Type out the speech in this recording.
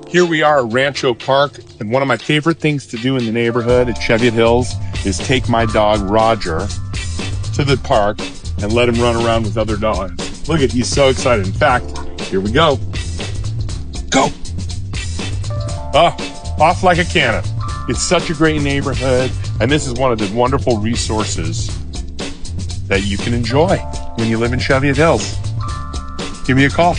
Here we are at Rancho Park, and one of my favorite things to do in the neighborhood at Cheviot Hills is take my dog Roger to the park and let him run around with other dogs. Look at, he's so excited. In fact, here we go. Go! Off like a cannon. It's such a great neighborhood, and this is one of the wonderful resources that you can enjoy when you live in Cheviot Hills. Give me a call.